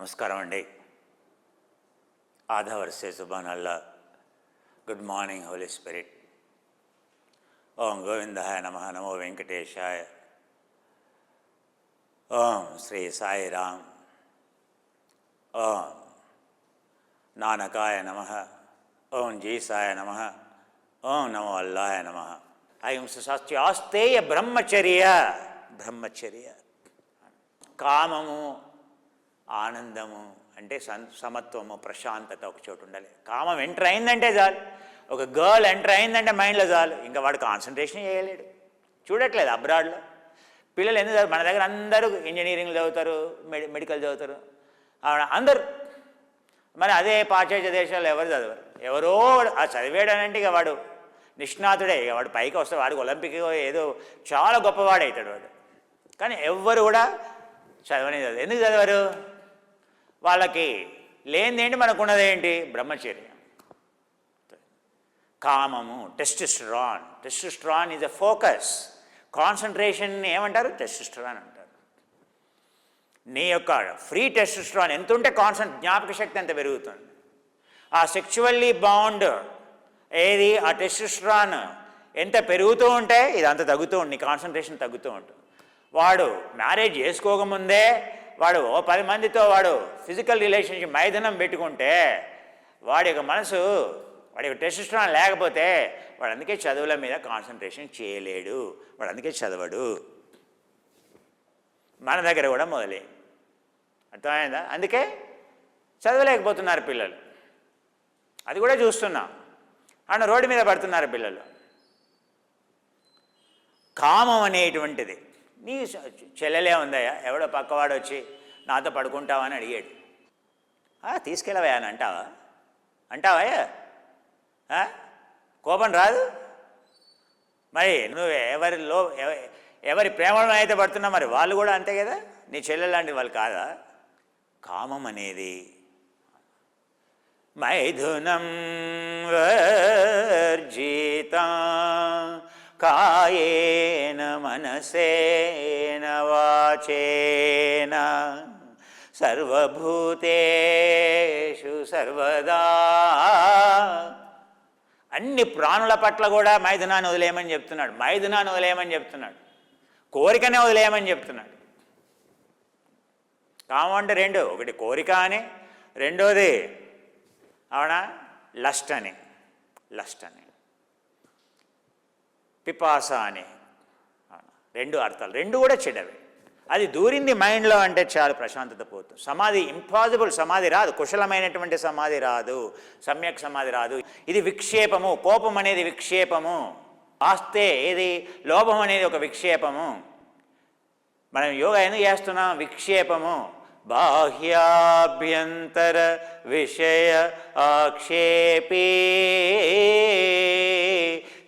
నమస్కారం అండి. ఆధావర్సే సుబానల్లా. Good morning holy spirit. ఓం గోవిందాయ నమః. నమో వెంకటేశాయ. ఓం శ్రీ సాయిరామ్. ఓం నానకాయ నమః. ఓం జీసాయ నమః. ఓం నమో అల్లాయ నమః. అహింస శాస్త్రాస్తేయ బ్రహ్మచర్య. కామము, ఆనందము అంటే సమత్వము, ప్రశాంతత ఒక చోటు ఉండాలి. కామం ఎంటర్ అయిందంటే చాలు, ఒక గర్ల్ ఎంటర్ అయిందంటే మైండ్లో చాలు, ఇంకా వాడు కాన్సన్ట్రేషన్ చేయలేడు. చూడట్లేదు అబ్రాడ్లో పిల్లలు ఎందుకు చదువు, మన దగ్గర అందరూ ఇంజనీరింగ్ చదువుతారు, మెడికల్ చదువుతారు, అందరూ. మరి అదే పాశ్చాత్య దేశాల్లో ఎవరు చదవరు. ఎవరో ఆ చదివేయడానంటే ఇక వాడు నిష్ణాతుడే, ఇక వాడు పైకి వస్తే వాడికి ఒలింపిక్ ఏదో చాలా గొప్పవాడు అవుతాడు వాడు. కానీ ఎవ్వరు కూడా చదవనే చదవరు. ఎందుకు చదవరు? వాళ్ళకి లేనిదేంటి, మనకున్నదేంటి? బ్రహ్మచర్యం. కామము, testosterone is a focus. Concentration ఏమంటారు? టెస్టోస్టెరాన్ అంటారు. నీ యొక్క ఫ్రీ టెస్టోస్టెరాన్ ఎంత ఉంటే జ్ఞాపక శక్తి ఎంత పెరుగుతుంది. ఆ సెక్షువల్లీ బాండ్ ఏది, ఆ టెస్టోస్టెరాన్ ఎంత పెరుగుతూ ఉంటే ఇదంతా తగ్గుతూ ఉంటుంది, నీ కాన్సన్ట్రేషన్ తగ్గుతూ ఉంటుంది. వాడు మ్యారేజ్ చేసుకోకముందే వాడు 10 మందితో వాడు ఫిజికల్ రిలేషన్షిప్ మైథునం పెట్టుకుంటే వాడి యొక్క మనసు, వాడి యొక్క టెస్టోస్టెరాన్ లేకపోతే వాడు అందుకే చదువుల మీద కాన్సన్ట్రేషన్ చేయలేడు, వాడు అందుకే చదవడు. మన దగ్గర కూడా మొదలే, అర్థమైందా? అందుకే చదవలేకపోతున్నారు పిల్లలు. అది కూడా చూస్తున్నాం. అండ్ రోడ్డు మీద పడుతున్నారు పిల్లలు. కామం అనేటువంటిది. నీ చెల్లెలే ఉందయ్యా, ఎవడో పక్కవాడు వచ్చి నాతో పడుకుంటావా అని అడిగాడు. తీసుకెళ్ళవయ్యా అని అంటావా? కోపం రాదు? మరి నువ్వు ఎవరి ప్రేమలో అయితే పడుతున్నావు, మరి వాళ్ళు కూడా అంతే కదా, నీ చెల్లెలు లాంటి వాళ్ళు కాదా? కామం అనేది మైథునం వర్జిత కాయేన మనసేన వాచేన సర్వభూతేషు సర్వదా. అన్ని ప్రాణుల పట్ల కూడా మైథునాన్ని వదిలేయమని చెప్తున్నాడు. మైథునాన్ని వదిలేయమని చెప్తున్నాడు, కోరికనే వదిలేయమని చెప్తున్నాడు. కామం అంటే రెండు, ఒకటి కోరిక అని, రెండోది అవునా లస్ట్ అని. పిపాస అని, రెండు అర్థాలు, రెండు కూడా చెడ్డవి. అది దూరింది మైండ్లో అంటే చాలు, ప్రశాంతత పోతుంది. సమాధి ఇంపాసిబుల్, సమాధి రాదు, కుశలమైనటువంటి సమాధి రాదు, సమ్యక్ సమాధి రాదు. ఇది విక్షేపము. కోపం అనేది విక్షేపము. ఆస్తే ఏది, లోభం అనేది ఒక విక్షేపము. మనం యోగా ఎందుకు చేస్తున్నాం? విక్షేపము. బాహ్యాభ్యంతర విషయ ఆక్షేపీ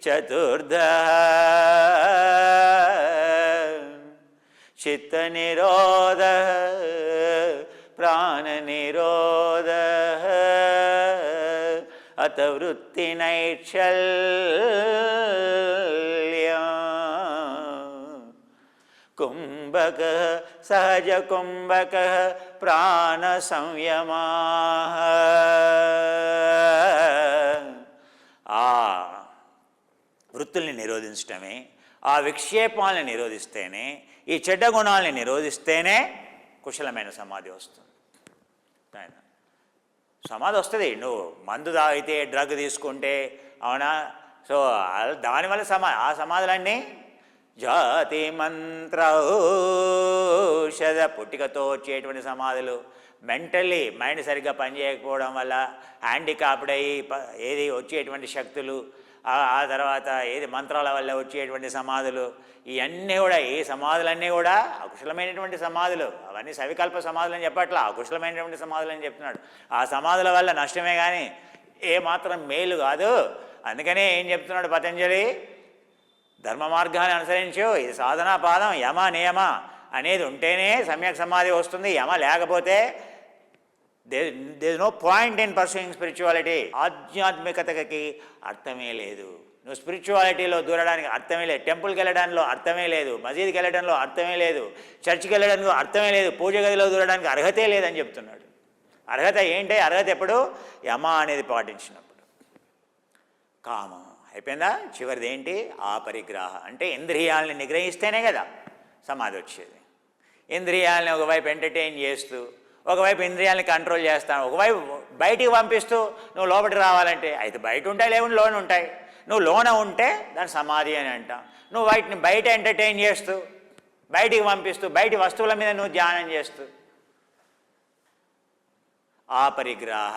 చతుర్థ చిత్త నిరోధ ప్రాణ నిరోధ అత వృత్తి నైక్షల్య కుంభక సహజ కుంభక ప్రాణ సంయమా. ఆ వృత్తుల్ని నిరోధించటమే, ఆ విక్షేపాలని నిరోధిస్తేనే, ఈ చెడ్డ గుణాలని నిరోధిస్తేనే కుశలమైన సమాధి వస్తుంది. సమాధి వస్తుంది. నువ్వు మందు తాగితే, డ్రగ్ తీసుకుంటే, అవునా, సో దానివల్ల ఆ సమాధులన్నీ జాతి మంత్ర ఔషధ పుట్టికతో వచ్చేటువంటి సమాధులు. మెంటల్లీ మైండ్ సరిగ్గా పనిచేయకపోవడం వల్ల హ్యాండికాప్డ్ అయ్యి ఏది వచ్చేటువంటి శక్తులు, ఆ తర్వాత ఏది మంత్రాల వల్ల వచ్చేటువంటి సమాధులు, ఇవన్నీ కూడా, ఈ సమాధులన్నీ కూడా అకుశలమైనటువంటి సమాధులు. అవన్నీ సవికల్ప సమాధులు అని చెప్పట్లా, అకుశలమైనటువంటి సమాధులు అని చెప్తున్నాడు. ఆ సమాధుల వల్ల నష్టమే కానీ ఏమాత్రం మేలు కాదు. అందుకనే ఏం చెప్తున్నాడు పతంజలి? ధర్మ మార్గాన్ని అనుసరించు, ఇది సాధనా పాదం, యమ నియమ అనేది ఉంటేనే సమ్యక్ సమాధి వస్తుంది. యమ లేకపోతే there is no point in pursuing spirituality. ఆధ్యాత్మికతకి అర్థమే లేదు. నువ్వు స్పిరిచువాలిటీలో దూరడానికి అర్థమే లేదు, టెంపుల్కి వెళ్ళడంలో అర్థమే లేదు, మసీద్కి వెళ్ళడంలో అర్థమే లేదు, చర్చికి వెళ్ళడంలో అర్థమే లేదు, పూజ గదిలో దూరడానికి అర్హతే లేదని చెప్తున్నాడు. అర్హత ఏంటి? అర్హత ఎప్పుడు? యమ అనేది పాటించినప్పుడు. కామం అయిపోయిందా? చివరిది ఏంటి? ఆపరిగ్రహ, అంటే ఇంద్రియాలని నిగ్రహిస్తేనే కదా సమాధి వచ్చేది. ఇంద్రియాలని ఒకవైపు ఎంటర్టైన్ చేస్తూ, ఒకవైపు ఇంద్రియాలని కంట్రోల్ చేస్తాను, ఒకవైపు బయటికి పంపిస్తూ నువ్వు లోపలికి రావాలంటే అయితే బయట ఉంటాయి, లేకుంటే లోన ఉంటాయి. నువ్వు లోన ఉంటే దాని సమాధి అని అంటాం. నువ్వు వాటిని బయట ఎంటర్టైన్ చేస్తూ, బయటికి పంపిస్తూ, బయటి వస్తువుల మీద నువ్వు ధ్యానం చేస్తూ ఆపరిగ్రహ.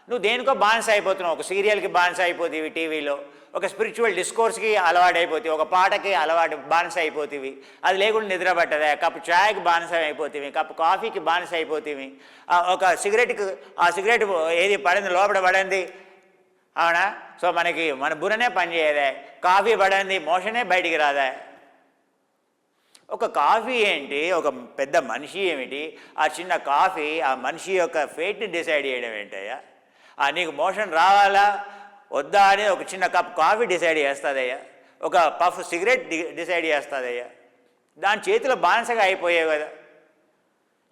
నువ్వు దేనికో బానిస అయిపోతున్నావు. ఒక సీరియల్కి బానిస అయిపోతీవి టీవీలో, ఒక స్పిరిచువల్ డిస్కోర్స్కి అలవాటు అయిపోతుంది, ఒక పాటకి బానిస అయిపోతీవి. అది లేకుండా నిద్ర పట్టదా? కప్పు ఛాయ్కి బానిస అయిపోతీవి, కప్పు కాఫీకి బానిస అయిపోతీవి. ఒక సిగరెట్కి, ఆ సిగరెట్ ఏది పడింది లోపల పడింది, అవునా? సో మన బుర్రనే పనిచేయదే. కాఫీ పడింది, మోషనే బయటికి రాదా? ఒక కాఫీ ఏంటి, ఒక పెద్ద మనిషి ఏమిటి, ఆ చిన్న కాఫీ ఆ మనిషి యొక్క ఫేట్ని డిసైడ్ చేయడం ఏంటయ్యా? నీకు మోషన్ రావాలా వద్దా అని ఒక చిన్న కప్ కాఫీ డిసైడ్ చేస్తుందయ్యా, ఒక పఫ్ సిగరెట్ డిసైడ్ చేస్తుందయ్యా. దాని చేతిలో బానిసగా అయిపోయావు కదా.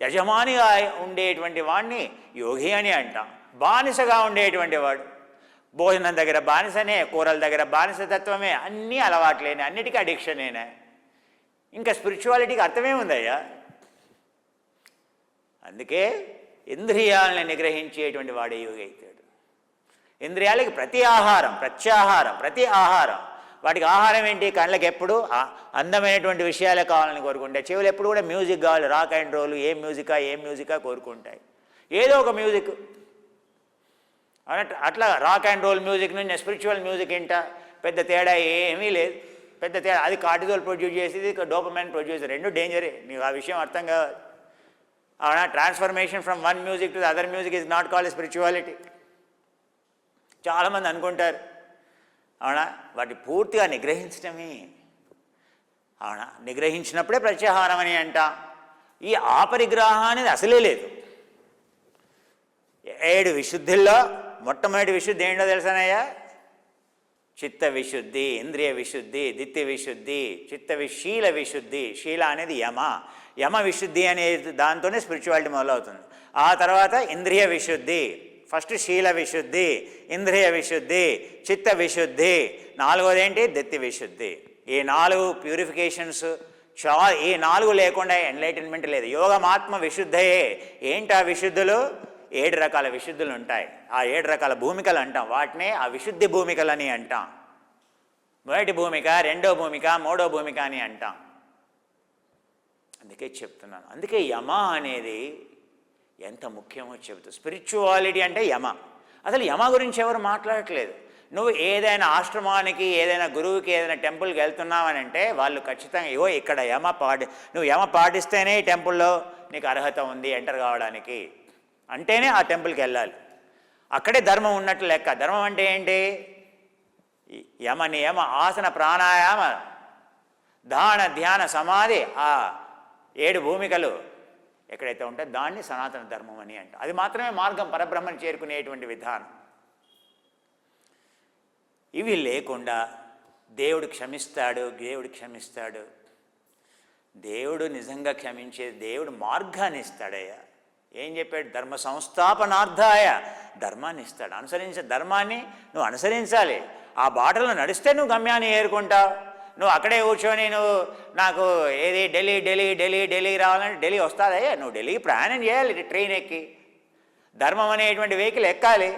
యజమానిగా ఉండేటువంటి వాడిని యోగి అని అంటాం. బానిసగా ఉండేటువంటి వాడు భోజనం దగ్గర బానిసనే, కూరల దగ్గర బానిసతత్వమే, అన్నీ అలవాట్లేనే, అన్నిటికీ అడిక్షనేనా. ఇంకా స్పిరిచువాలిటీకి అర్థమే ఉందయ్యా. అందుకే ఇంద్రియాలని నిగ్రహించేటువంటి వాడే యోగి అవుతాడు. ఇంద్రియాలకి ప్రతి ఆహారం, ప్రత్యాహారం, ప్రతి ఆహారం. వాటికి ఆహారం ఏంటి? కళ్ళకి ఎప్పుడు అందమైనటువంటి విషయాలే కావాలని కోరుకుంటాయి. చెవులు ఎప్పుడు కూడా మ్యూజిక్ కావాలి, రాక్ అండ్ రోల్, ఏం మ్యూజికా కోరుకుంటాయి. ఏదో ఒక మ్యూజిక్ అట్లా రాక్ అండ్ రోల్ మ్యూజిక్ నుంచి స్పిరిచువల్ మ్యూజిక్ ఏంటా పెద్ద తేడా ఏమీ లేదు. పెద్ద తేడా అది కార్టిజోల్ ప్రొడ్యూస్ చేసేది, డోపమైన్ ప్రొడ్యూస్, రెండు డేంజరే. నీకు ఆ విషయం అర్థం కావాలి. అవునా? Transformation from one music to the other music is not called spirituality. చాలామంది అనుకుంటారు. అవునా? వాటిని పూర్తిగా నిగ్రహించడమే. అవునా? నిగ్రహించినప్పుడే ప్రత్యాహారం అని అంటాం. ఈ ఆపరిగ్రహం అనేది అసలే లేదు. 7 విశుద్ధుల్లో మొట్టమొదటి విశుద్ధి ఏంటో తెలుసానయ్యా? చిత్త విశుద్ధి, ఇంద్రియ విశుద్ధి, దిత్య విశుద్ధి, శీల విశుద్ధి. శీల అనేది యమ విశుద్ధి అనే దాంతోనే స్పిరిచువాలిటీ మొదలవుతుంది. ఆ తర్వాత ఇంద్రియ విశుద్ధి, ఫస్ట్ శీల విశుద్ధి, ఇంద్రియ విశుద్ధి, చిత్త విశుద్ధి, 4వది ఏంటి? దిత్య విశుద్ధి. ఈ 4 ప్యూరిఫికేషన్స్ ఈ 4 లేకుండా ఎన్లైటన్మెంట్ లేదు. యోగమాత్మ విశుద్ధయే. ఏంటి ఆ విశుద్ధులు? 7 రకాల విశుద్ధులు ఉంటాయి. ఆ 7 రకాల భూమికలు అంటాం. వాటినే ఆ విశుద్ధి భూమికలని అంటాం. మొదటి భూమిక, రెండో భూమిక, మూడో భూమిక అని అంటాం. అందుకే చెప్తున్నాను. అందుకే యమ అనేది ఎంత ముఖ్యమో చెబుతూ. స్పిరిచువాలిటీ అంటే యమ. అసలు యమ గురించి ఎవరు మాట్లాడట్లేదు. నువ్వు ఏదైనా ఆశ్రమానికి, ఏదైనా గురువుకి, ఏదైనా టెంపుల్కి వెళ్తున్నావని అంటే వాళ్ళు ఖచ్చితంగా ఇక్కడ నువ్వు యమ పాటిస్తేనే ఈ టెంపుల్లో నీకు అర్హత ఉంది ఎంటర్ కావడానికి అంటేనే ఆ టెంపుల్కి వెళ్ళాలి. అక్కడే ధర్మం ఉన్నట్లు లెక్క. ధర్మం అంటే ఏంటి? యమ నియమ ఆసన ప్రాణాయామ దాన ధ్యాన సమాధి, ఆ 7 భూమికలు ఎక్కడైతే ఉంటే దాన్ని సనాతన ధర్మం అని అంట. అది మాత్రమే మార్గం పరబ్రహ్మని చేరుకునేటువంటి విధానం. ఇవి లేకుండా దేవుడు క్షమిస్తాడు, దేవుడు నిజంగా క్షమించే దేవుడు మార్గాన్ని ఇస్తాడయ్యా. ఏం చెప్పాడు? ధర్మ సంస్థాపనార్థాయ, ధర్మాన్ని ఇస్తాడు. ధర్మాన్ని నువ్వు అనుసరించాలి. ఆ బాటలో నడిస్తే నువ్వు గమ్యాన్ని ఏరుకుంటావు. నువ్వు అక్కడే కూర్చొని నువ్వు నాకు ఏది ఢిల్లీ రావాలంటే ఢిల్లీ వస్తుందయ్యా. నువ్వు ఢిల్లీకి ప్రయాణం చేయాలి ట్రైన్ ఎక్కి. ధర్మం అనేటువంటి వెహికల్ ఎక్కాలి.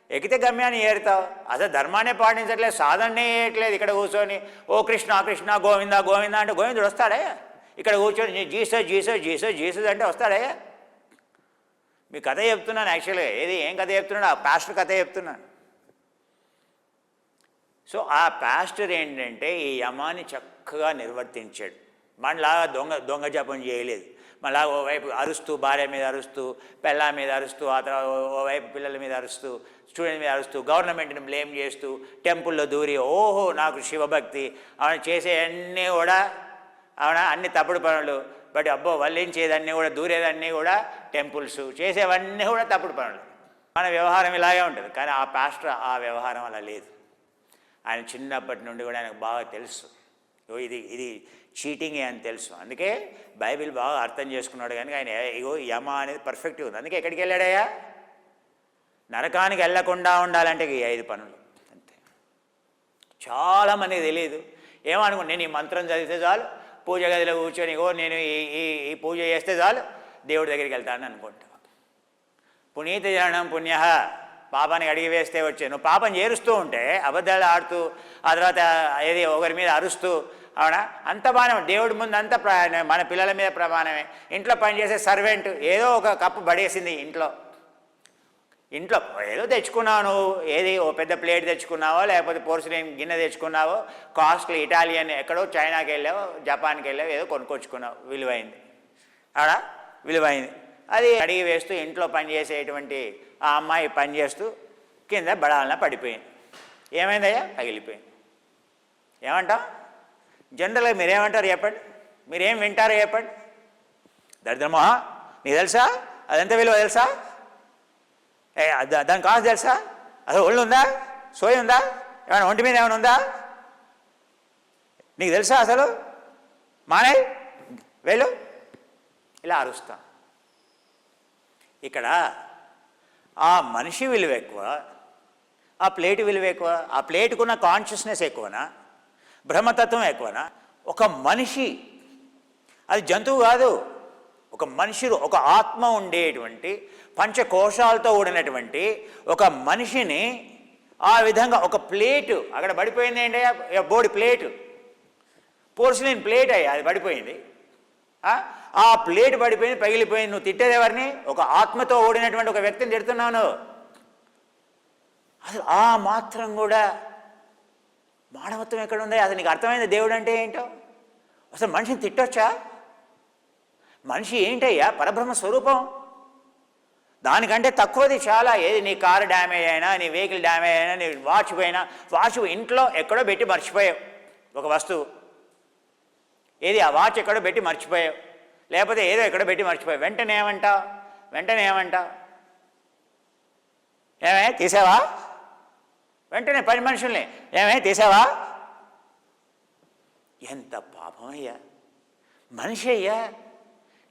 ఎక్కితే గమ్యాన్ని ఏరుతావు. అసలు ధర్మాన్ని పాటించట్లేదు, సాధనే చేయట్లేదు. ఇక్కడ కూర్చొని ఓ కృష్ణ కృష్ణ గోవింద గోవింద అంటే గోవిందుడు వస్తాడయ్యా. ఇక్కడ కూర్చొని జీసస్ అంటే వస్తాడయ్యా. మీ కథ చెప్తున్నాను యాక్చువల్గా. ఏం కథ చెప్తున్నాడు? ఆ పాస్టర్ కథ చెప్తున్నాను. సో ఆ పాస్టర్ ఏంటంటే ఈ యమాన్ని చక్కగా నిర్వర్తించాడు. మనలాగా దొంగ జపం చేయలేదు. మళ్ళా ఓవైపు అరుస్తూ, భార్య మీద అరుస్తూ, పెళ్ళాం మీద అరుస్తూ, ఆ తర్వాత ఓవైపు పిల్లల మీద అరుస్తూ, స్టూడెంట్ మీద అరుస్తూ, గవర్నమెంట్ని బ్లేమ్ చేస్తూ, టెంపుల్లో దూరి ఓహో నాకు శివభక్తి అవును చేసే అన్నీ కూడా అన్ని తప్పుడు పనులు. బట్ అబ్బో వల్లించేదన్నీ కూడా, దూరేదన్నీ కూడా టెంపుల్స్, చేసేవన్నీ కూడా తప్పుడు పనులు. మన వ్యవహారం ఇలాగే ఉంటుంది. కానీ ఆ పాస్టర్ ఆ వ్యవహారం అలా లేదు. ఆయన చిన్నప్పటి నుండి కూడా ఆయనకు బాగా తెలుసు ఇది ఇది చీటింగే అని తెలుసు. అందుకే బైబిల్ బాగా అర్థం చేసుకున్నాడు. కానీ ఆయన ఇగో యమ అనేది పర్ఫెక్ట్గా ఉంది. అందుకే ఎక్కడికి వెళ్ళాడయ్యా? నరకానికి వెళ్ళకుండా ఉండాలంటే ఈ 5 పనులు అంతే. చాలామందికి తెలియదు. ఏమనుకో, నేను ఈ మంత్రం చదివితే చాలు, పూజ గదిలో కూర్చొని ఇగో నేను ఈ పూజ చేస్తే చాలు దేవుడి దగ్గరికి వెళ్తానని అనుకుంటా. పునీత జననం పుణ్య, పాపానికి అడిగి వేస్తే వచ్చే. నువ్వు పాపం చేరుస్తూ ఉంటే, అబద్ధాలు ఆడుతూ, ఆ తర్వాత ఏది ఒకరి మీద అరుస్తూ, అవునా, అంత బాగానే దేవుడి ముందు అంత మన పిల్లల మీద ప్రమాణమే. ఇంట్లో పనిచేసే సర్వెంట్ ఏదో ఒక కప్పు పడేసింది ఇంట్లో ఏదో తెచ్చుకున్నావు నువ్వు, ఏది ఓ పెద్ద ప్లేట్ తెచ్చుకున్నావో, లేకపోతే పోర్సిలిన్ గిన్నె తెచ్చుకున్నావో, కాస్ట్లీ ఇటాలియన్, ఎక్కడో చైనాకి వెళ్ళావో, జపాన్కి వెళ్ళావో, ఏదో కొనుక్కొచ్చుకున్నావు, విలువైంది, అవునా, విలువైంది. అది అడిగి వేస్తూ ఇంట్లో పనిచేసేటువంటి ఆ అమ్మాయి పనిచేస్తూ కింద బడాలన పడిపోయింది. ఏమైందయ్యా? పగిలిపోయింది. ఏమంటాం? జనరల్గా మీరేమంటారు చెప్పండి? మీరేం వింటారో చెప్పండి? దరిద్రమా, నీకు తెలుసా అదెంత విలువ తెలుసా? దాని కాస్ట్ తెలుసా? అసలు ఒళ్ళు ఉందా? సోయి ఉందా? ఏమైనా ఒంటి మీద ఏమైనా ఉందా? నీకు తెలుసా అసలు? మానే వెళ్ళు, ఇలా అరుస్తాం. ఇక్కడ ఆ మనిషి విలువ ఎక్కువ, ఆ ప్లేట్ విలువ ఎక్కువ? ఆ ప్లేటుకున్న కాన్షియస్నెస్ ఎక్కువనా? బ్రహ్మతత్వం ఎక్కువనా? ఒక మనిషి, అది జంతువు కాదు, ఒక మనిషి, ఒక ఆత్మ ఉండేటువంటి పంచకోశాలతో కూడినటువంటి ఒక మనిషిని ఆ విధంగా ఒక ప్లేటు అక్కడ పడిపోయింది. ఏంటయ్యా? బోడి ప్లేటు, పోర్సిలిన్ ప్లేట్ అయ్యా, అది పడిపోయింది. ఆ ప్లేట్ పడిపోయింది, పగిలిపోయింది. నువ్వు తిట్టేది ఎవరిని? ఒక ఆత్మతో ఓడినటువంటి ఒక వ్యక్తిని తిడుతున్నాను. అసలు ఆ మాత్రం కూడా మానవత్వం ఎక్కడ ఉంది? అసలు నీకు అర్థమైంది దేవుడు అంటే ఏంటో? అసలు మనిషిని తిట్టొచ్చా? మనిషి ఏంటయ్యా? పరబ్రహ్మ స్వరూపం. దానికంటే తక్కువది చాలా. ఏది, నీ కారు డ్యామేజ్ అయినా, నీ వెహికల్ డ్యామేజ్ అయినా, నీ వాచ్ పోయినా, వాచ్ ఇంట్లో ఎక్కడో పెట్టి మర్చిపోయావు ఒక వస్తువు, ఏది ఆ వాచ్ ఎక్కడో పెట్టి మర్చిపోయావు, లేకపోతే ఏదో ఎక్కడో పెట్టి మర్చిపోయావు, వెంటనే ఏమంటావు? ఏమే తీసావా? వెంటనే పని మనుషుల్ని ఏమే తీసావా? ఎంత పాపం అయ్యా! మనిషి అయ్యా,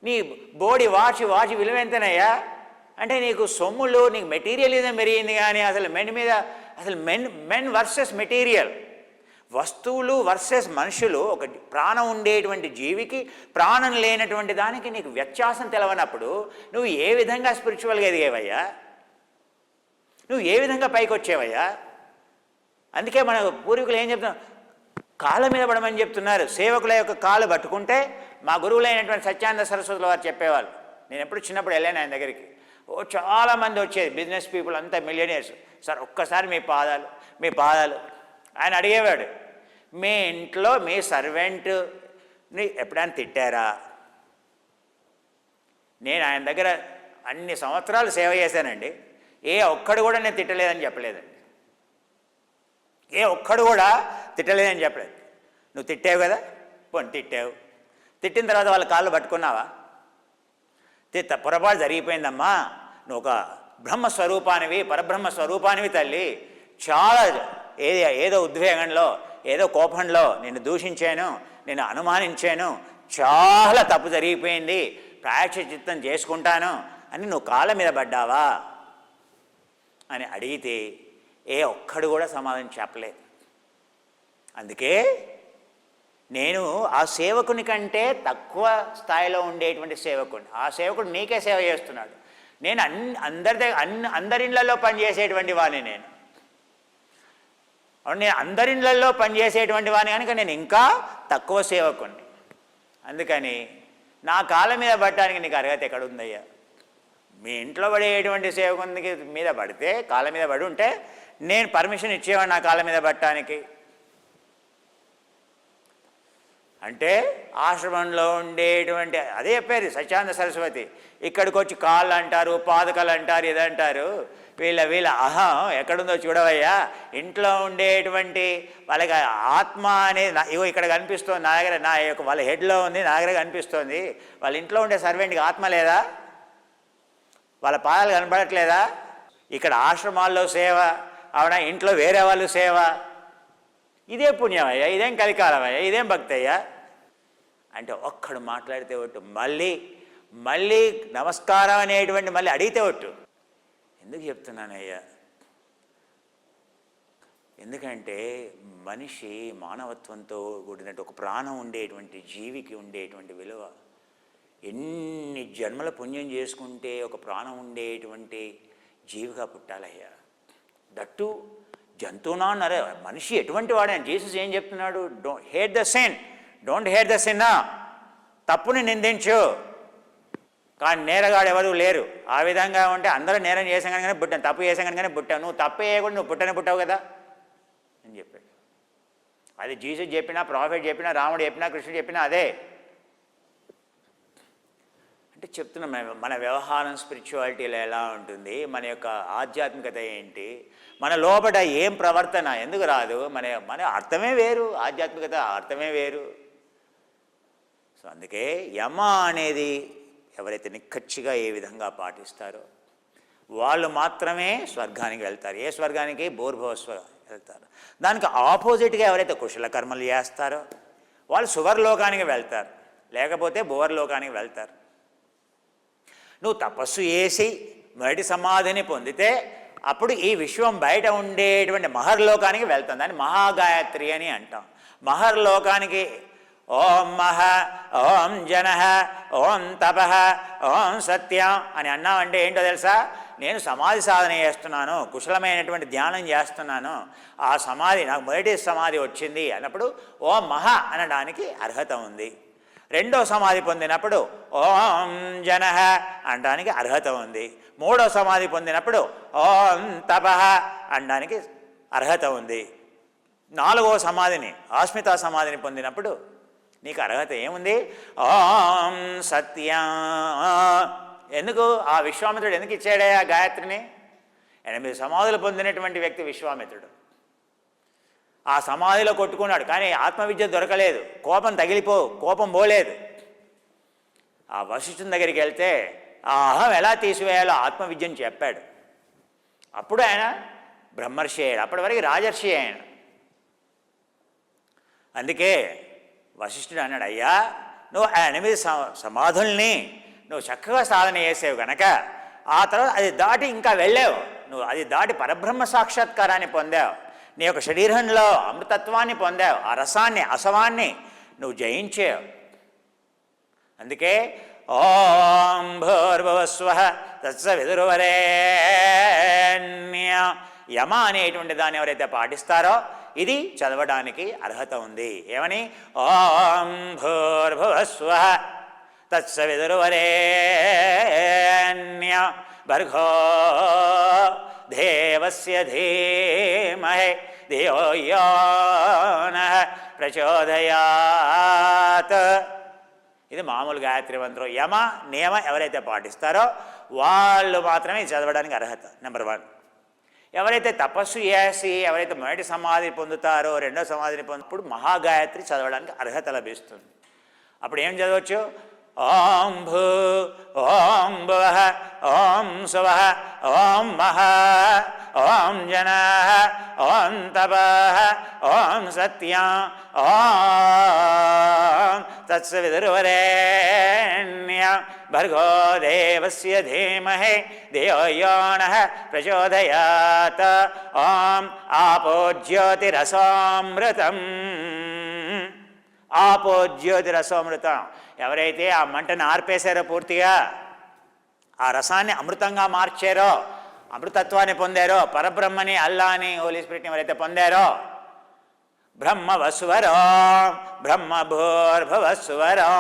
నీ బోడి వాచ్ విలువ ఎంతనయ్యా? అంటే నీకు సొమ్ములు, నీకు మెటీరియలిజం పెరిగింది. కానీ అసలు మెన్ వర్సెస్ మెటీరియల్, వస్తువులు వర్సెస్ మనుషులు, ఒక ప్రాణం ఉండేటువంటి జీవికి ప్రాణం లేనటువంటి దానికి నీకు వ్యత్యాసం తెలవనప్పుడు నువ్వు ఏ విధంగా స్పిరిచువల్గా ఎదిగేవయ్యా? నువ్వు ఏ విధంగా పైకి వచ్చేవయ్యా? అందుకే మన పూర్వీకులు ఏం చెప్తున్నారు? కాళ్ళ మీద పడమని చెప్తున్నారు. సేవకుల యొక్క కాళ్ళు పట్టుకుంటే, మా గురువులైనటువంటి సత్యానంద సరస్వతుల వారు చెప్పేవాళ్ళు. నేను ఎప్పుడు చిన్నప్పుడు వెళ్ళాను ఆయన దగ్గరికి. చాలామంది వచ్చేది, బిజినెస్ పీపుల్ అంతా, మిలియనీర్స్. సార్ ఒక్కసారి మీ పాదాలు ఆయన అడిగేవాడు, మీ ఇంట్లో మీ సర్వెంట్ని ఎప్పుడైనా తిట్టారా? నేను ఆయన దగ్గర అన్ని సంవత్సరాలు సేవ చేశానండి, ఏ ఒక్కడు కూడా నేను తిట్టలేదని చెప్పలేదండి. ఏ ఒక్కడు కూడా తిట్టలేదని చెప్పలేదు. నువ్వు తిట్టావు కదా, పోనీ తిట్టావు. తిట్టిన తర్వాత వాళ్ళ కాళ్ళు పట్టుకున్నావా? పొరపాటు జరిగిపోయిందమ్మా, నువ్వు ఒక బ్రహ్మస్వరూపానివి, పరబ్రహ్మ స్వరూపానివి తల్లి. చాలా ఏదో ఉద్వేగంలో, ఏదో కోపంలో నిన్ను దూషించాను, నిన్ను అనుమానించాను, చాలా తప్పు జరిగిపోయింది, ప్రాయశ్చిత్తం చేసుకుంటాను అని నువ్వు కాళ్ళ మీద పడ్డావా అని అడిగితే ఏ ఒక్కడు కూడా సమాధానం చెప్పలేదు. అందుకే నేను ఆ సేవకుని కంటే తక్కువ స్థాయిలో ఉండేటువంటి సేవకుని, ఆ సేవకుడు నీకే సేవ చేస్తున్నాడు. నేను అందరిళ్ళల్లో పనిచేసేటువంటి వాడిని. నేను అందరిళ్ళల్లో పనిచేసేటువంటి వాడిని కనుక నేను ఇంకా తక్కువ సేవకుని. అందుకని నా కాళ్ళ మీద పడటానికి నీకు అర్హత ఎక్కడుందయ్యా? మీ ఇంట్లో పడేటువంటి సేవకునికి మీద పడితే, కాళ్ళ మీద పడి ఉంటే నేను పర్మిషన్ ఇచ్చేవాడు నా కాళ్ళ మీద పడటానికి. అంటే ఆశ్రమంలో ఉండేటువంటి, అదే చెప్పేది సత్యానంద సరస్వతి, ఇక్కడికి వచ్చి కాళ్ళు అంటారు, పాదకలు అంటారు, ఇదంటారు, వీళ్ళ అహం ఎక్కడుందో చూడవయ్యా. ఇంట్లో ఉండేటువంటి వాళ్ళకి ఆత్మ అనేది ఇగో ఇక్కడ కనిపిస్తుంది నా దగ్గర, నా యొక్క వాళ్ళ హెడ్లో ఉంది, నా దగ్గర కనిపిస్తుంది. వాళ్ళ ఇంట్లో ఉండే సర్వెంట్కి ఆత్మ లేదా? వాళ్ళ పాదాలు కనపడట్లేదా? ఇక్కడ ఆశ్రమాల్లో సేవ, అవునా, ఇంట్లో వేరే వాళ్ళు సేవ ఇదే పుణ్యమయ్యా, ఇదేం కలికాలమయ్యా, ఇదేం భక్తి అయ్యా అంటే ఒక్కడు మాట్లాడితే ఒట్టు, మళ్ళీ మళ్ళీ నమస్కారం అనేటువంటి మళ్ళీ అడిగితే ఒట్టు. ఎందుకు చెప్తున్నానయ్యా, ఎందుకంటే మనిషి మానవత్వంతో కూడినట్టు ఒక ప్రాణం ఉండేటువంటి జీవికి ఉండేటువంటి విలువ, ఎన్ని జన్మల పుణ్యం చేసుకుంటే ఒక ప్రాణం ఉండేటువంటి జీవిగా పుట్టాలయ్యా. దట్టు జంతువునా అన్నారే, మనిషి ఎటువంటి వాడని జీసస్ ఏం చెప్తున్నాడు? Hate the sin, don't hate the sin. తప్పుని నిందించు, కానీ నేరగాడు ఎవరు లేరు. ఆ విధంగా ఉంటే అందరూ నేరం చేసాం కానీ పుట్టాను, తప్పు చేసాం కానీ పుట్టావు. నువ్వు తప్పు చేయకుండా నువ్వు పుట్టావు కదా అని చెప్పాడు. అది జీసస్ చెప్పినా, ప్రాఫెట్ చెప్పినా, రాముడు చెప్పినా, కృష్ణుడు చెప్పినా అదే. అంటే చెప్తున్నాం మన వ్యవహారం స్పిరిచువాలిటీలో ఎలా ఉంటుంది, మన యొక్క ఆధ్యాత్మికత ఏంటి, మన లోపల ఏం ప్రవర్తన ఎందుకు రాదు, మన అర్థమే వేరు, ఆధ్యాత్మికత అర్థమే వేరు. సో అందుకే యమ అనేది ఎవరైతే నిక్కచ్చిగా ఏ విధంగా పాటిస్తారో వాళ్ళు మాత్రమే స్వర్గానికి వెళ్తారు. ఏ స్వర్గానికి? భూర్భువస్వ వెళ్తారు. దానికి ఆపోజిట్గా ఎవరైతే కుశల కర్మలు చేస్తారో వాళ్ళు సువర్లోకానికి వెళ్తారు, లేకపోతే భువర్లోకానికి వెళ్తారు. నువ్వు తపస్సు చేసి మొదటి సమాధిని పొందితే అప్పుడు ఈ విశ్వం బయట ఉండేటువంటి మహర్లోకానికి వెళ్తాం. దాన్ని మహాగాయత్రి అని అంటాం. మహర్లోకానికి ఓం మహ, ఓం జన, ఓం తప, ఓం సత్యం అని అన్నామంటే ఏంటో తెలుసా? నేను సమాధి సాధన చేస్తున్నాను, కుశలమైనటువంటి ధ్యానం చేస్తున్నాను, ఆ సమాధి నాకు మొదటి సమాధి వచ్చింది అన్నప్పుడు ఓం మహ అనడానికి అర్హత ఉంది. రెండో సమాధి పొందినప్పుడు ఓం జన అనడానికి అర్హత ఉంది. మూడో సమాధి పొందినప్పుడు ఓం తప అనడానికి అర్హత ఉంది. నాలుగో సమాధిని ఆస్మితా సమాధిని పొందినప్పుడు నీకు అర్హత ఏముంది? ఓం సత్యం. ఎందుకు? ఆ విశ్వామిత్రుడు ఎందుకు ఇచ్చాడే ఆ గాయత్రిని? 8 సమాధులు పొందినటువంటి వ్యక్తి విశ్వామిత్రుడు. ఆ సమాధిలో కొట్టుకున్నాడు, కానీ ఆత్మవిద్య దొరకలేదు, కోపం పోలేదు. ఆ వశిష్ఠుని దగ్గరికి వెళ్తే ఆ అహం ఎలా తీసివేయాలో ఆత్మవిద్యను చెప్పాడు. అప్పుడు ఆయన బ్రహ్మర్షి అయ్యాడు, అప్పటి వరకు రాజర్షి ఆయన. అందుకే వశిష్ఠుడు అన్నాడు, అయ్యా నువ్వు ఆ 8 సమాధుల్ని నువ్వు చక్కగా సాధన చేసావు కనుక ఆ తర్వాత అది దాటి ఇంకా వెళ్ళావు, నువ్వు అది దాటి పరబ్రహ్మ సాక్షాత్కారాన్ని పొందావు, నీ యొక్క శరీరంలో అమృతత్వాన్ని పొందావు, ఆ రసాన్ని అసవాన్ని నువ్వు జయించావు. అందుకే ఓం భూర్భువస్వః తత్సవితుర్వరేణ్యం యమ అనేటువంటి దాన్ని ఎవరైతే పాటిస్తారో ఇది చదవడానికి అర్హత ఉంది. ఏమని? ఓం భూర్భువస్వః తత్సవితుర్వరేణ్యం భర్గో దేవస్య ధీమహి ధియో యో నః ప్రచోదయాత్. ఇది మామూలు గాయత్రి మంత్రం. యమ నియమ ఎవరైతే పాటిస్తారో వాళ్ళు మాత్రమే చదవడానికి అర్హత. నెంబర్ 1. ఎవరైతే తపస్సు చేసి ఎవరైతే మొదటి సమాధి పొందుతారో రెండో సమాధిని పొందినప్పుడు మహాగాయత్రి చదవడానికి అర్హత లభిస్తుంది. అప్పుడు ఏం చదవచ్చు? ఓం భూ, ఓం భువః, ఓం సువః, ఓం మహ, ఓం జన, ఓం తపః, ఓం సత్యం, ఓం తత్సవితుర్వరేణ్యం భర్గో దేవస్య ధీమహి ధియో యో నః ప్రచోదయాత్. ఓం ఆపో జ్యోతిరసోమృతం. ఆపో జ్యోతిరసోమృతం. ఎవరైతే ఆ మంటను ఆర్పేశారో పూర్తిగా, ఆ రసాన్ని అమృతంగా మార్చారో, అమృతత్వాన్ని పొందారో, పరబ్రహ్మని అల్లాని హోలీ స్పిరిట్ని ఎవరైతే పొందారో, బ్రహ్మవస్వరో బ్రహ్మభూర్భువస్వరో,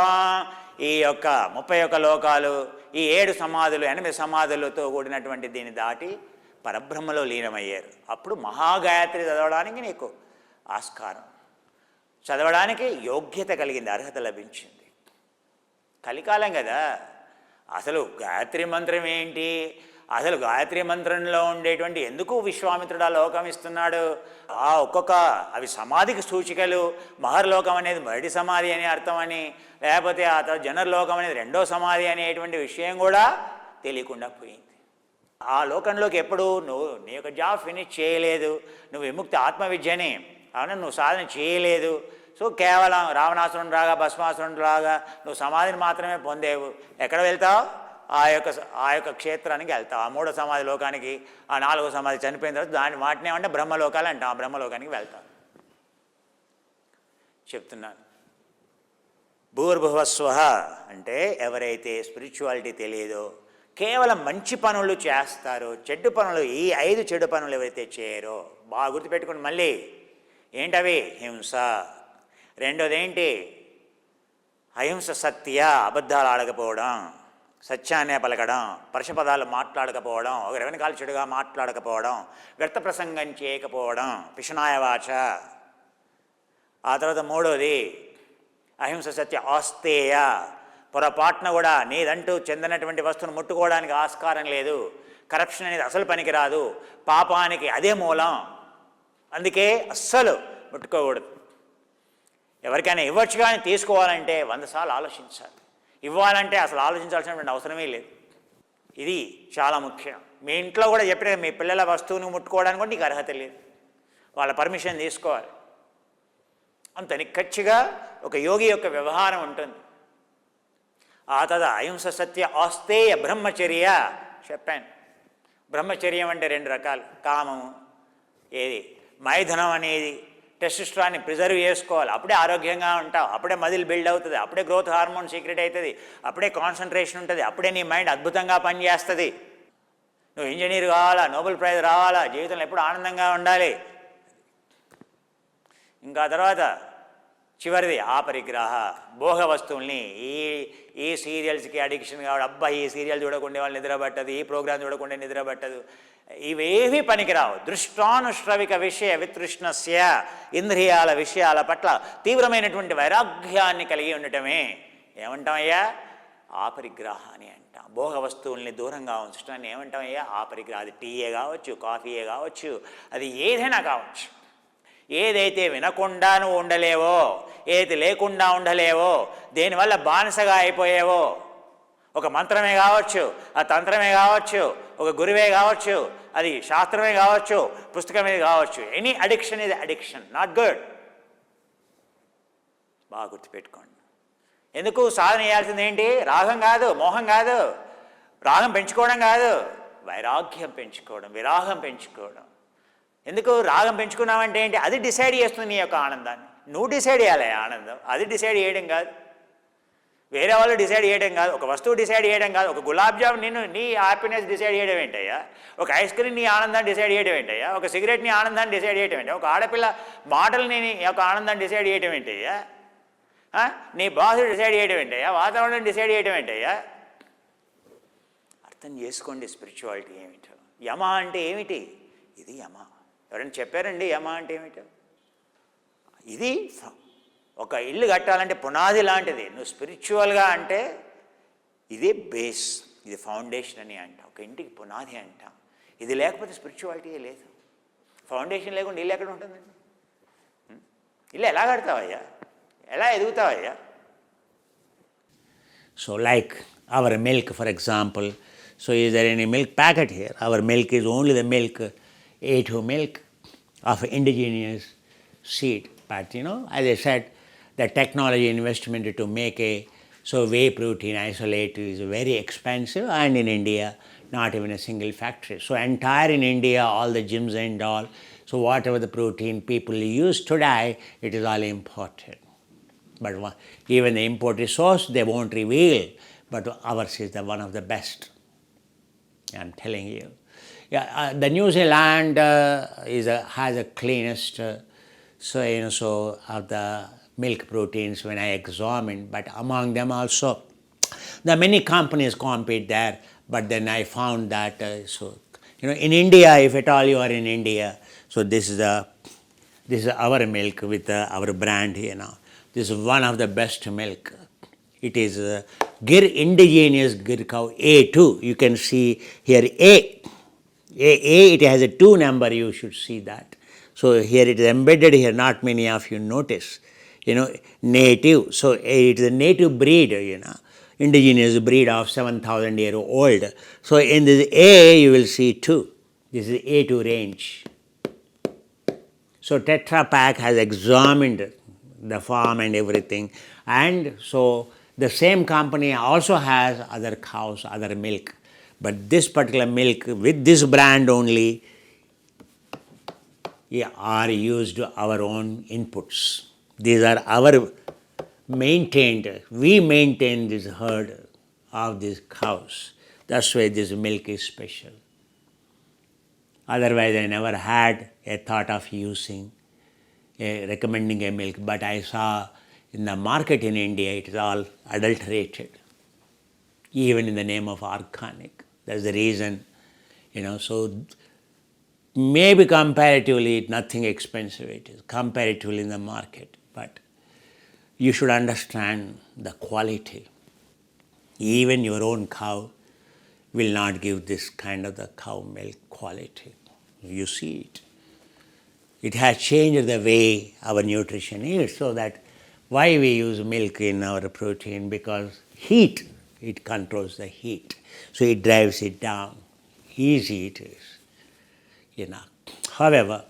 ఈ యొక్క 31 లోకాలు, ఈ 7 సమాధులు 8 సమాధులతో కూడినటువంటి దీన్ని దాటి పరబ్రహ్మలో లీనమయ్యారు. అప్పుడు మహాగాయత్రి చదవడానికి నీకు ఆస్కారం, చదవడానికి యోగ్యత కలిగింది, అర్హత లభించింది. కలికాలం కదా. అసలు గాయత్రి మంత్రం ఏంటి, అసలు గాయత్రి మంత్రంలో ఉండేటువంటి ఎందుకు విశ్వామిత్రుడు ఆ లోకం ఇస్తున్నాడు, ఆ ఒక్కొక్క అవి సమాధికి సూచికలు. మహర్లోకం అనేది మొదటి సమాధి అని అర్థం అని, లేకపోతే ఆ తర్వాత జనర్లోకం అనేది రెండో సమాధి అనేటువంటి విషయం కూడా తెలియకుండా పోయింది. ఆ లోకంలోకి ఎప్పుడు నువ్వు నీ యొక్క జాబ్ ఫినిష్ చేయలేదు, నువ్వు విముక్తి ఆత్మవిద్యని అవునా, నువ్వు సాధన చేయలేదు. సో కేవలం రావణాసురుని రాగా భస్మాసురుని రాగా నువ్వు సమాధిని మాత్రమే పొందేవు. ఎక్కడ వెళ్తావు? ఆ యొక్క క్షేత్రానికి వెళ్తావు, ఆ 3వ సమాధి లోకానికి, ఆ 4వ సమాధి చనిపోయిన తర్వాత వాటిని ఏమంటే బ్రహ్మలోకాలు అంటాం. ఆ బ్రహ్మలోకానికి వెళ్తావు. చెప్తున్నాను, భూర్భువస్వః అంటే ఎవరైతే స్పిరిచువాలిటీ తెలియదో కేవలం మంచి పనులు చేస్తారో, చెడ్డు పనులు, ఈ 5 చెడు పనులు ఎవరైతే చేయరో, బాగా గుర్తుపెట్టుకోండి. మళ్ళీ ఏంటవి? హింస. రెండోది ఏంటి? అహింస సత్య, అబద్ధాలు ఆడకపోవడం, సత్యాన్నే పలకడం, పరుషపదాలు మాట్లాడకపోవడం, ఒకరి వెనకాల చెడుగా మాట్లాడకపోవడం, వ్యర్థ ప్రసంగం చేయకపోవడం, పిశనాయ వాచ. ఆ తర్వాత 3వది అహింస సత్య ఆస్తేయ, పొరపాటున కూడా నీదంటూ చెందినటువంటి వస్తువును ముట్టుకోవడానికి ఆస్కారం లేదు. కరప్షన్ అనేది అసలు పనికిరాదు, పాపానికి అదే మూలం. అందుకే అస్సలు ముట్టుకోకూడదు. ఎవరికైనా ఇవ్వచ్చు, కానీ తీసుకోవాలంటే 100 సార్లు ఆలోచించాలి. ఇవ్వాలంటే అసలు ఆలోచించాల్సినటువంటి అవసరమే లేదు. ఇది చాలా ముఖ్యం. మీ ఇంట్లో కూడా చెప్పిన మీ పిల్లల వస్తువును ముట్టుకోవడానికి కూడా నీకు అర్హత లేదు, వాళ్ళ పర్మిషన్ తీసుకోవాలి. అంత నిక్కచ్చిగా ఒక యోగి యొక్క వ్యవహారం ఉంటుంది. ఆ తర్వాత అహింస సత్య ఆస్తేయ బ్రహ్మచర్య చెప్పాను. బ్రహ్మచర్యం అంటే 2 రకాలు. కామము, ఏది మైథునం అనేది టెస్టోస్టెరాన్ని ప్రిజర్వ్ చేసుకోవాలి. అప్పుడే ఆరోగ్యంగా ఉంటావు, అప్పుడే మజిల్ బిల్డ్ అవుతుంది, అప్పుడే గ్రోత్ హార్మోన్ సీక్రెట్ అవుతుంది, అప్పుడే కాన్సన్ట్రేషన్ ఉంటుంది, అప్పుడే నీ మైండ్ అద్భుతంగా పనిచేస్తుంది. నువ్వు ఇంజనీర్ కావాలా, నోబెల్ ప్రైజ్ రావాలా, జీవితంలో ఎప్పుడు ఆనందంగా ఉండాలి. ఇంకా తర్వాత చివరిది ఆపరిగ్రహ, భోగ వస్తువుల్ని, ఈ సీరియల్స్కి అడిక్షన్ కావడం, అబ్బా ఈ సీరియల్ చూడకుండా వాళ్ళు నిద్రపట్టదు, ఈ ప్రోగ్రాం చూడకుండా నిద్రపట్టదు, ఇవేవి పనికిరావు. దృష్టానుశ్రవిక విషయ వితృష్ణస్య, ఇంద్రియాల విషయాల పట్ల తీవ్రమైనటువంటి వైరాగ్యాన్ని కలిగి ఉండటమే ఏమంటామయ్యా? ఆపరిగ్రహ అని అంటాం. భోగ వస్తువుల్ని దూరంగా ఉంచడాన్ని ఏమంటామయ్యా? ఆపరిగ్రహ. అది టీయే కావచ్చు, కాఫీయే కావచ్చు, అది ఏదైనా కావచ్చు. ఏదైతే వినకుండా నువ్వు ఉండలేవో, ఏదైతే లేకుండా ఉండలేవో, దేనివల్ల బానిసగా అయిపోయావో, ఒక మంత్రమే కావచ్చు, ఆ తంత్రమే కావచ్చు, ఒక గురువే కావచ్చు, అది శాస్త్రమే కావచ్చు, పుస్తకమే కావచ్చు. ఎనీ అడిక్షన్ ఇది అడిక్షన్, నాట్ గుడ్. బాగా గుర్తుపెట్టుకోండి. ఎందుకు సాధన చేయాల్సింది ఏంటి? రాగం కాదు, మోహం కాదు, రాగం పెంచుకోవడం కాదు, వైరాగ్యం పెంచుకోవడం, విరాగం పెంచుకోవడం. ఎందుకు రాగం పెంచుకున్నావంటే ఏంటి? అది డిసైడ్ చేస్తుంది నీ యొక్క ఆనందాన్ని. నువ్వు డిసైడ్ చేయాలి ఆనందం, అది డిసైడ్ చేయడం కాదు, వేరే వాళ్ళు డిసైడ్ చేయడం కాదు, ఒక వస్తువు డిసైడ్ చేయడం కాదు. ఒక గులాబ్ జామ్ నీ హ్యాపీనెస్ డిసైడ్ చేయడం ఏంటయ్యా? ఒక ఐస్ క్రీమ్ నీ ఆనందాన్ని డిసైడ్ చేయడం ఏంటయ్యా? ఒక సిగరెట్ నీ ఆనందాన్ని డిసైడ్ చేయడం ఏంటయ్యా? ఒక ఆడపిల్ల మాటలు నీ యొక్క ఆనందాన్ని డిసైడ్ చేయడం ఏంటయ్యా? నీ బాస్ డిసైడ్ చేయడం ఏంటయ్యా? వాతావరణం డిసైడ్ చేయడం ఏంటయ్యా? అర్థం చేసుకోండి స్పిరిచువాలిటీ ఏమిటో. యమ అంటే ఏమిటి? ఇది యమ. ఎవరైనా చెప్పారండి యమ అంటే ఏమిటో? ఇది ఒక ఇల్లు కట్టాలంటే పునాది లాంటిది. నువ్వు స్పిరిచువల్గా అంటే ఇది బేస్, ఇది ఫౌండేషన్ అని అంటాం. ఒక ఇంటికి పునాది అంటాం. ఇది లేకపోతే స్పిరిచువాలిటీయే లేదు. ఫౌండేషన్ లేకుండా ఇల్లు ఎక్కడ ఉంటుందండి? ఇల్లు ఎలా కడతావయ్యా? ఎలా ఎదుగుతావయ్యా? So like our milk, for example, so is there any milk packet here? Our milk is only the milk, A2 milk of indigenous seed. But as I said, the technology investment to make whey protein isolate is very expensive, and in India, not even a single factory. So entire in India, all the gyms and all, so whatever the protein people use today, it is all imported. But even the imported source, they won't reveal, but ours is one of the best. I'm telling you. Yeah, the New Zealand has the cleanest, of the milk proteins when I examined, but among them also, there are many companies compete there, but then I found that, in India, if at all you are in India, so this is our milk with our brand, This is one of the best milk. It is indigenous Gir cow A2. You can see here A, it has a 2 number, you should see that. So here it is embedded here, not many of you notice. Native. So it is a native breed, indigenous breed of 7,000 year old. So in this A, you will see 2. This is A2 range. So Tetra Pak has examined the farm and everything, and so the same company also has other cows, other milk, but this particular milk with this brand only are used our own inputs. These are our maintained, we maintain this herd of these cows. That's why this milk is special. Otherwise, I never had a thought of using, recommending a milk, but I saw in the market in India it is all adulterated, even in the name of organic. That's the reason, so maybe comparatively nothing expensive it is, comparatively in the market, but you should understand the quality. Even your own cow will not give this kind of the cow milk quality. You see it. It has changed the way our nutrition is, so that why we use milk in our protein, because heat, it controls the heat. So it drives it down. Easy it is. However,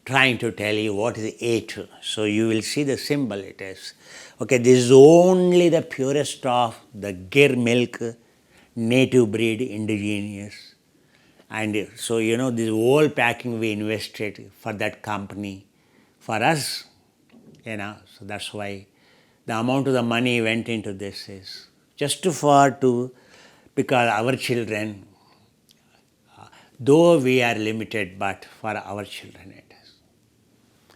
trying to tell you what is A2. So you will see the symbol it is. Okay, this is only the purest of the Gir milk, native breed, indigenous. And so, this whole packing we invested for that company, for us, so that's why the amount of the money went into this is just because our children, though we are limited, but for our children it is.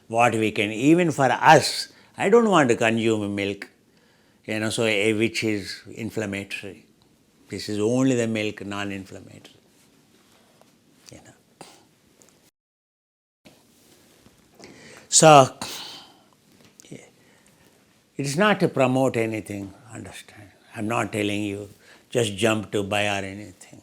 What we can, even for us, I don't want to consume milk, which is inflammatory. This is only the milk, non-inflammatory. So, it is not to promote anything, understand. I'm not telling you just jump to buy or anything,